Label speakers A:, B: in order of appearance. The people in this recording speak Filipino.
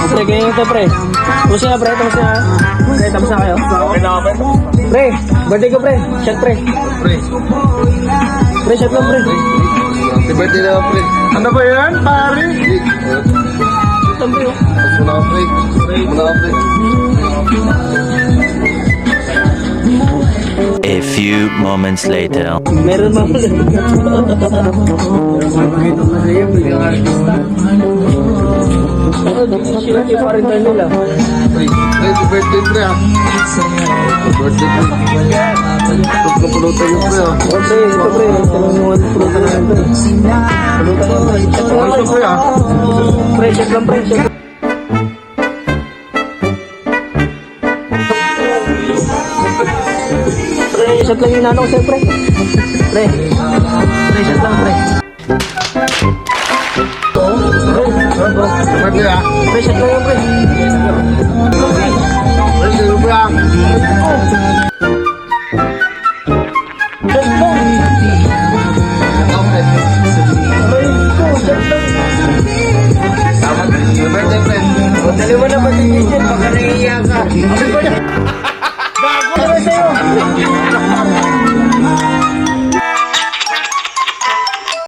A: Pre, ganyan ito, pre. Tapos na, pre. Tapos na. Pre, tapos na kayo.
B: Okay na ako.
A: Pre, birthday ko, pre. Shot, pre.
B: Pre.
A: Pre, shot lang, pre.
B: Happy birthday na pre. Ano ba yan, pare?
A: Shot lang, pre.
B: Muna ako pre. Muna ako pre.
C: A few moments later.
A: Meron mga pala. Sila yung parintan nila.
B: Pre, happy birthday pre ha. Happy birthday pre. Ito ka pulutan yung pre ha.
A: O, pre, ito, pre. Tanungan pulutan na ito. Pulutan na ito. Shot lang,
B: Ito pre ha.
A: pre. Shot lang, pre. Shot lang. Pre, shot lang yung nanong ko sa'yo, pre. Pre. Pre, shot lang, pre.
B: Happy birthday ha.
A: Pre, shot lang yung pre.
B: Pre, sino pre ha?